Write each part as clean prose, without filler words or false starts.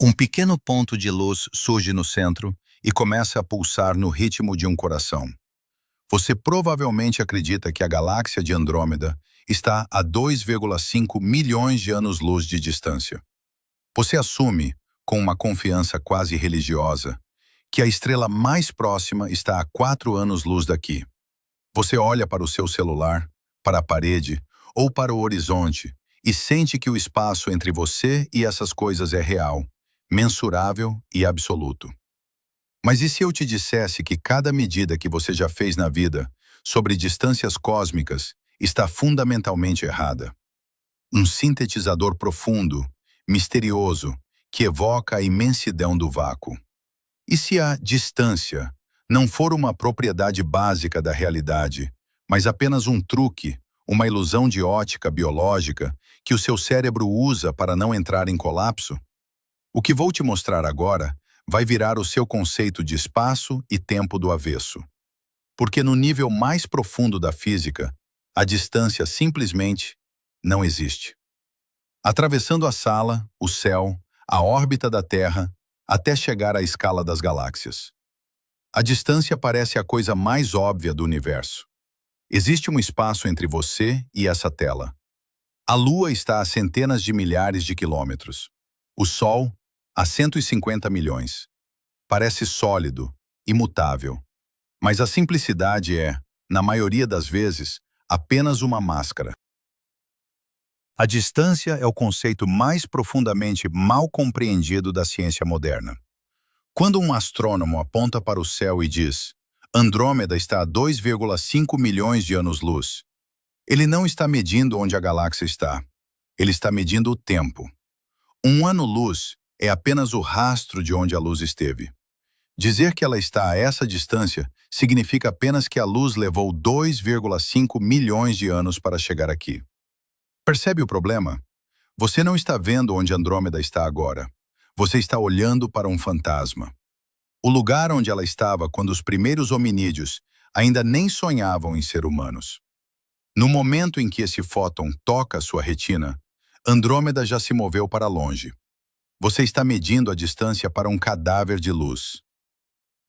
Um pequeno ponto de luz surge no centro e começa a pulsar no ritmo de um coração. Você provavelmente acredita que a galáxia de Andrômeda está a 2,5 milhões de anos-luz de distância. Você assume, com uma confiança quase religiosa, que a estrela mais próxima está a 4 anos-luz daqui. Você olha para o seu celular, para a parede ou para o horizonte e sente que o espaço entre você e essas coisas é real, mensurável e absoluto. Mas e se eu te dissesse que cada medida que você já fez na vida sobre distâncias cósmicas está fundamentalmente errada? Um sintetizador profundo, misterioso, que evoca a imensidão do vácuo. E se a distância não for uma propriedade básica da realidade, mas apenas um truque, uma ilusão de ótica biológica que o seu cérebro usa para não entrar em colapso? O que vou te mostrar agora vai virar o seu conceito de espaço e tempo do avesso. Porque no nível mais profundo da física, a distância simplesmente não existe. Atravessando a sala, o céu, a órbita da Terra, até chegar à escala das galáxias. A distância parece a coisa mais óbvia do universo. Existe um espaço entre você e essa tela. A Lua está a centenas de milhares de quilômetros. O Sol, a 150 milhões. Parece sólido, imutável. Mas a simplicidade é, na maioria das vezes, apenas uma máscara. A distância é o conceito mais profundamente mal compreendido da ciência moderna. Quando um astrônomo aponta para o céu e diz Andrômeda está a 2,5 milhões de anos-luz, ele não está medindo onde a galáxia está. Ele está medindo o tempo. Um ano-luz é apenas o rastro de onde a luz esteve. Dizer que ela está a essa distância significa apenas que a luz levou 2,5 milhões de anos para chegar aqui. Percebe o problema? Você não está vendo onde Andrômeda está agora. Você está olhando para um fantasma. O lugar onde ela estava quando os primeiros hominídeos ainda nem sonhavam em ser humanos. No momento em que esse fóton toca sua retina, Andrômeda já se moveu para longe. Você está medindo a distância para um cadáver de luz.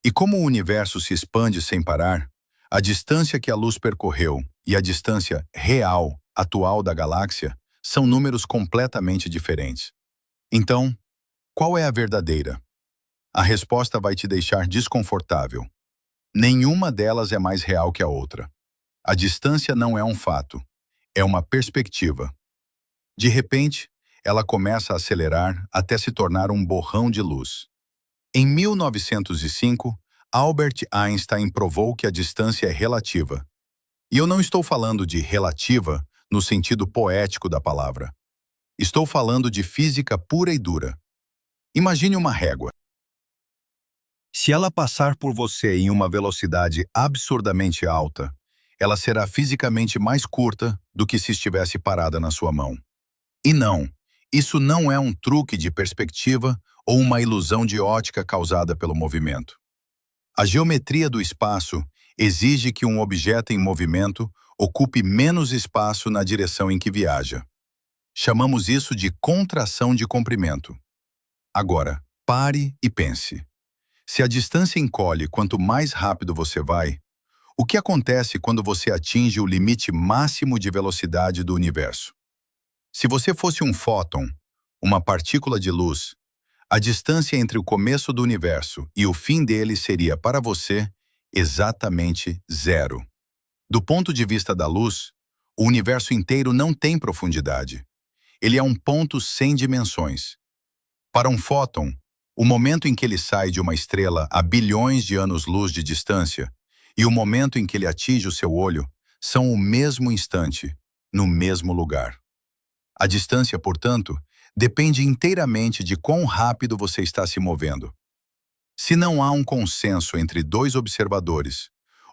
E como o universo se expande sem parar, a distância que a luz percorreu e a distância real, atual da galáxia, são números completamente diferentes. Então, qual é a verdadeira? A resposta vai te deixar desconfortável. Nenhuma delas é mais real que a outra. A distância não é um fato, é uma perspectiva. De repente, ela começa a acelerar até se tornar um borrão de luz. Em 1905, Albert Einstein provou que a distância é relativa. E eu não estou falando de relativa no sentido poético da palavra. Estou falando de física pura e dura. Imagine uma régua. Se ela passar por você em uma velocidade absurdamente alta, ela será fisicamente mais curta do que se estivesse parada na sua mão. E não, isso não é um truque de perspectiva ou uma ilusão de ótica causada pelo movimento. A geometria do espaço exige que um objeto em movimento ocupe menos espaço na direção em que viaja. Chamamos isso de contração de comprimento. Agora, pare e pense. Se a distância encolhe quanto mais rápido você vai, o que acontece quando você atinge o limite máximo de velocidade do universo? Se você fosse um fóton, uma partícula de luz, a distância entre o começo do universo e o fim dele seria, para você, exatamente zero. Do ponto de vista da luz, o universo inteiro não tem profundidade. Ele é um ponto sem dimensões. Para um fóton, o momento em que ele sai de uma estrela a bilhões de anos-luz de distância e o momento em que ele atinge o seu olho são o mesmo instante, no mesmo lugar. A distância, portanto, depende inteiramente de quão rápido você está se movendo. Se não há um consenso entre dois observadores,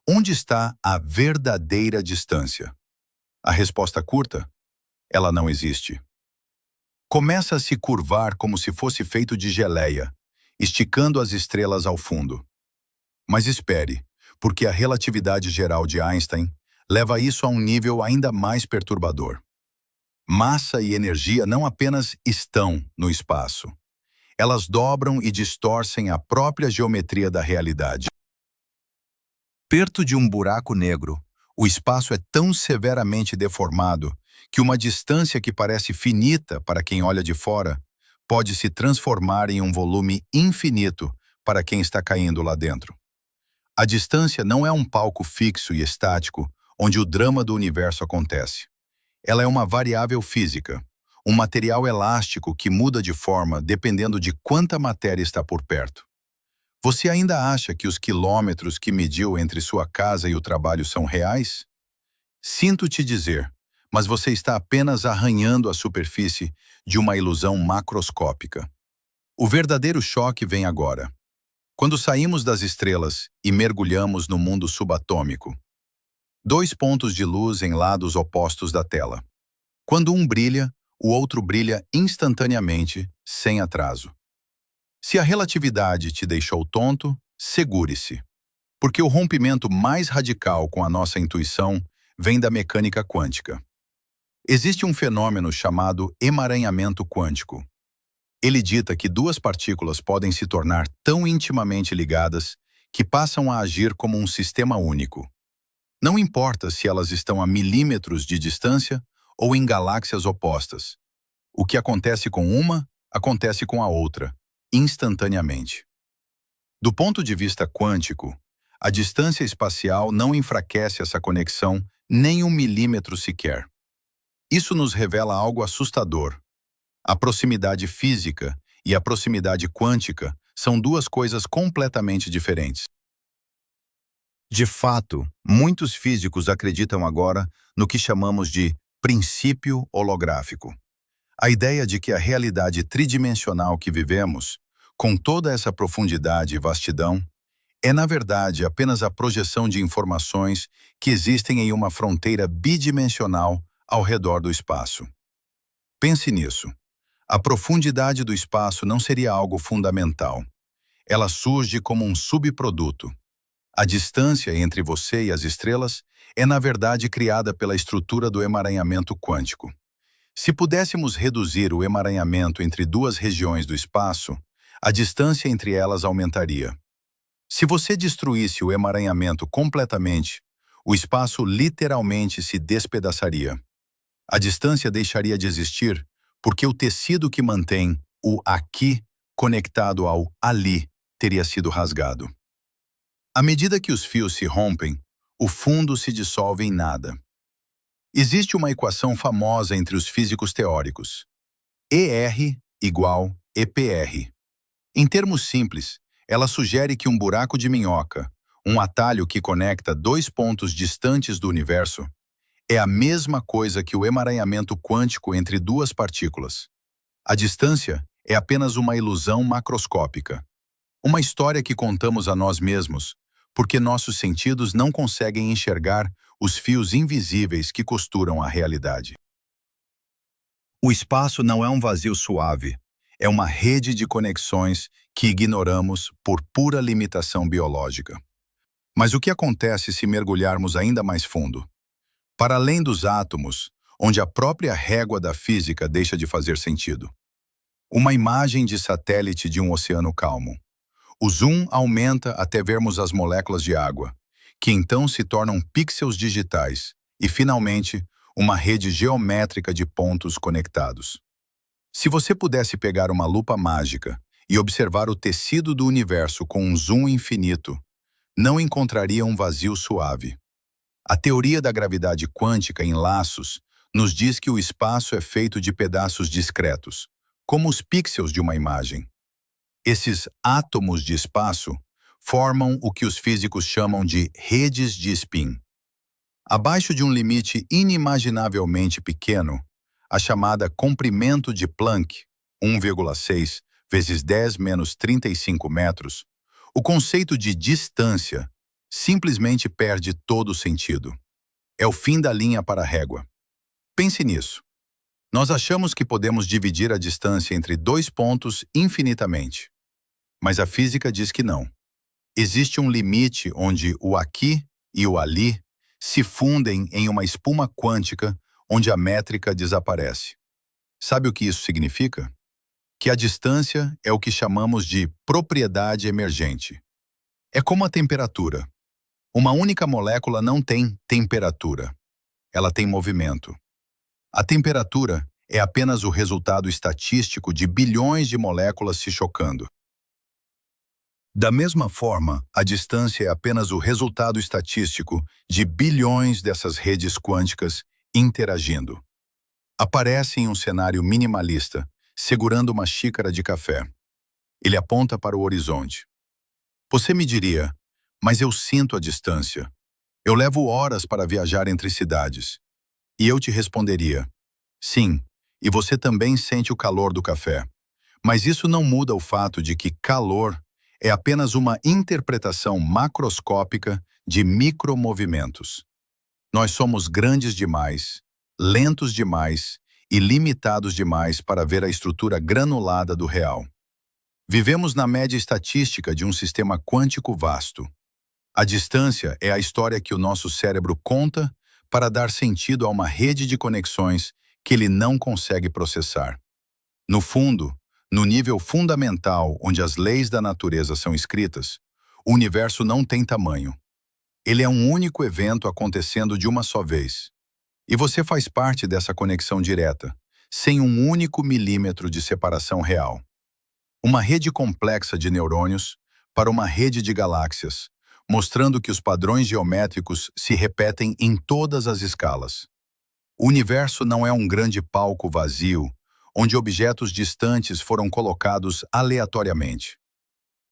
onde está a verdadeira distância? A resposta curta? Ela não existe. Começa a se curvar como se fosse feito de geleia, esticando as estrelas ao fundo. Mas espere, porque a relatividade geral de Einstein leva isso a um nível ainda mais perturbador. Massa e energia não apenas estão no espaço. Elas dobram e distorcem a própria geometria da realidade. Perto de um buraco negro, o espaço é tão severamente deformado que uma distância que parece finita para quem olha de fora pode se transformar em um volume infinito para quem está caindo lá dentro. A distância não é um palco fixo e estático onde o drama do universo acontece. Ela é uma variável física, um material elástico que muda de forma dependendo de quanta matéria está por perto. Você ainda acha que os quilômetros que mediu entre sua casa e o trabalho são reais? Sinto te dizer, mas você está apenas arranhando a superfície de uma ilusão macroscópica. O verdadeiro choque vem agora, quando saímos das estrelas e mergulhamos no mundo subatômico. Dois pontos de luz em lados opostos da tela. Quando um brilha, o outro brilha instantaneamente, sem atraso. Se a relatividade te deixou tonto, segure-se, porque o rompimento mais radical com a nossa intuição vem da mecânica quântica. Existe um fenômeno chamado emaranhamento quântico. Ele dita que duas partículas podem se tornar tão intimamente ligadas que passam a agir como um sistema único. Não importa se elas estão a milímetros de distância ou em galáxias opostas. O que acontece com uma, acontece com a outra, instantaneamente. Do ponto de vista quântico, a distância espacial não enfraquece essa conexão nem um milímetro sequer. Isso nos revela algo assustador. A proximidade física e a proximidade quântica são duas coisas completamente diferentes. De fato, muitos físicos acreditam agora no que chamamos de princípio holográfico. A ideia de que a realidade tridimensional que vivemos, com toda essa profundidade e vastidão, é na verdade apenas a projeção de informações que existem em uma fronteira bidimensional ao redor do espaço. Pense nisso. A profundidade do espaço não seria algo fundamental. Ela surge como um subproduto. A distância entre você e as estrelas é na verdade criada pela estrutura do emaranhamento quântico. Se pudéssemos reduzir o emaranhamento entre duas regiões do espaço, a distância entre elas aumentaria. Se você destruísse o emaranhamento completamente, o espaço literalmente se despedaçaria. A distância deixaria de existir porque o tecido que mantém o aqui conectado ao ali teria sido rasgado. À medida que os fios se rompem, o fundo se dissolve em nada. Existe uma equação famosa entre os físicos teóricos. ER igual EPR. Em termos simples, ela sugere que um buraco de minhoca, um atalho que conecta dois pontos distantes do universo, é a mesma coisa que o emaranhamento quântico entre duas partículas. A distância é apenas uma ilusão macroscópica. Uma história que contamos a nós mesmos, porque nossos sentidos não conseguem enxergar os fios invisíveis que costuram a realidade. O espaço não é um vazio suave, é uma rede de conexões que ignoramos por pura limitação biológica. Mas o que acontece se mergulharmos ainda mais fundo? Para além dos átomos, onde a própria régua da física deixa de fazer sentido. Uma imagem de satélite de um oceano calmo. O zoom aumenta até vermos as moléculas de água, que então se tornam pixels digitais e, finalmente, uma rede geométrica de pontos conectados. Se você pudesse pegar uma lupa mágica e observar o tecido do universo com um zoom infinito, não encontraria um vazio suave. A teoria da gravidade quântica em laços nos diz que o espaço é feito de pedaços discretos, como os pixels de uma imagem. Esses átomos de espaço formam o que os físicos chamam de redes de spin. Abaixo de um limite inimaginavelmente pequeno, a chamada comprimento de Planck, 1,6 vezes 10 menos 35 metros, o conceito de distância simplesmente perde todo o sentido. É o fim da linha para a régua. Pense nisso. Nós achamos que podemos dividir a distância entre dois pontos infinitamente. Mas a física diz que não. Existe um limite onde o aqui e o ali se fundem em uma espuma quântica onde a métrica desaparece. Sabe o que isso significa? que a distância é o que chamamos de propriedade emergente. É como a temperatura. Uma única molécula não tem temperatura. Ela tem movimento. A temperatura é apenas o resultado estatístico de bilhões de moléculas se chocando. Da mesma forma, a distância é apenas o resultado estatístico de bilhões dessas redes quânticas interagindo. Aparece em um cenário minimalista, segurando uma xícara de café. Ele aponta para o horizonte. Você me diria, mas eu sinto a distância. Eu levo horas para viajar entre cidades. E eu te responderia, sim, e você também sente o calor do café. Mas isso não muda o fato de que calor é apenas uma interpretação macroscópica de micromovimentos. Nós somos grandes demais, lentos demais e limitados demais para ver a estrutura granulada do real. Vivemos na média estatística de um sistema quântico vasto. A distância é a história que o nosso cérebro conta para dar sentido a uma rede de conexões que ele não consegue processar. No fundo, no nível fundamental onde as leis da natureza são escritas, o universo não tem tamanho. Ele é um único evento acontecendo de uma só vez. E você faz parte dessa conexão direta, sem um único milímetro de separação real. Uma rede complexa de neurônios para uma rede de galáxias, mostrando que os padrões geométricos se repetem em todas as escalas. O universo não é um grande palco vazio, onde objetos distantes foram colocados aleatoriamente.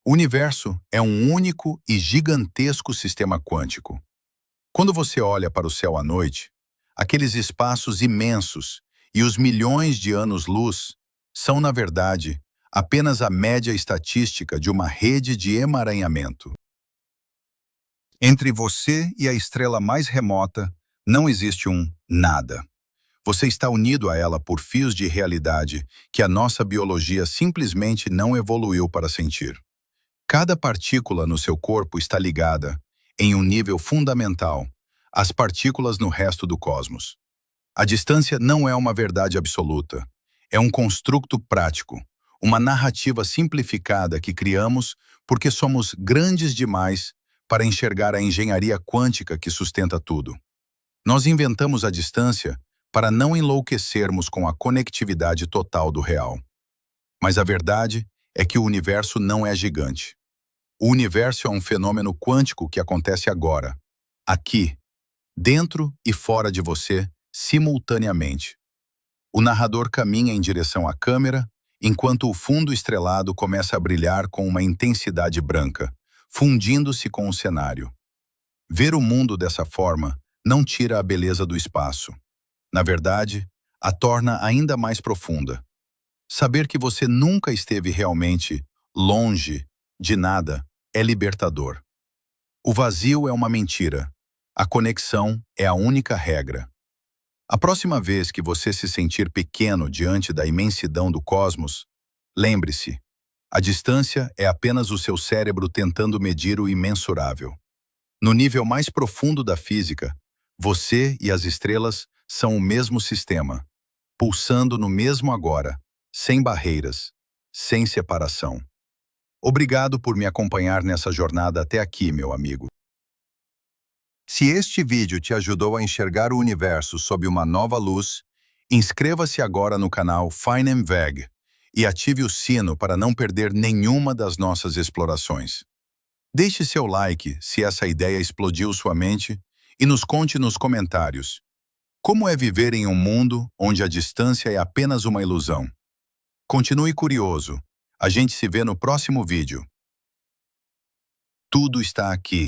O universo é um único e gigantesco sistema quântico. Quando você olha para o céu à noite, aqueles espaços imensos e os milhões de anos-luz são, na verdade, apenas a média estatística de uma rede de emaranhamento. Entre você e a estrela mais remota, não existe um nada. Você está unido a ela por fios de realidade que a nossa biologia simplesmente não evoluiu para sentir. Cada partícula no seu corpo está ligada, em um nível fundamental, às partículas no resto do cosmos. A distância não é uma verdade absoluta. É um construto prático, uma narrativa simplificada que criamos porque somos grandes demais para enxergar a engenharia quântica que sustenta tudo. Nós inventamos a distância para não enlouquecermos com a conectividade total do real. Mas a verdade é que o universo não é gigante. O universo é um fenômeno quântico que acontece agora, aqui, dentro e fora de você, simultaneamente. O narrador caminha em direção à câmera, enquanto o fundo estrelado começa a brilhar com uma intensidade branca, fundindo-se com o cenário. Ver o mundo dessa forma não tira a beleza do espaço. Na verdade, a torna ainda mais profunda. Saber que você nunca esteve realmente longe de nada é libertador. O vazio é uma mentira. A conexão é a única regra. A próxima vez que você se sentir pequeno diante da imensidão do cosmos, lembre-se, a distância é apenas o seu cérebro tentando medir o imensurável. No nível mais profundo da física, você e as estrelas são o mesmo sistema, pulsando no mesmo agora, sem barreiras, sem separação. Obrigado por me acompanhar nessa jornada até aqui, meu amigo. Se este vídeo te ajudou a enxergar o universo sob uma nova luz, inscreva-se agora no canal FineMVeg e ative o sino para não perder nenhuma das nossas explorações. Deixe seu like se essa ideia explodiu sua mente e nos conte nos comentários. Como é viver em um mundo onde a distância é apenas uma ilusão? Continue curioso. A gente se vê no próximo vídeo. Tudo está aqui.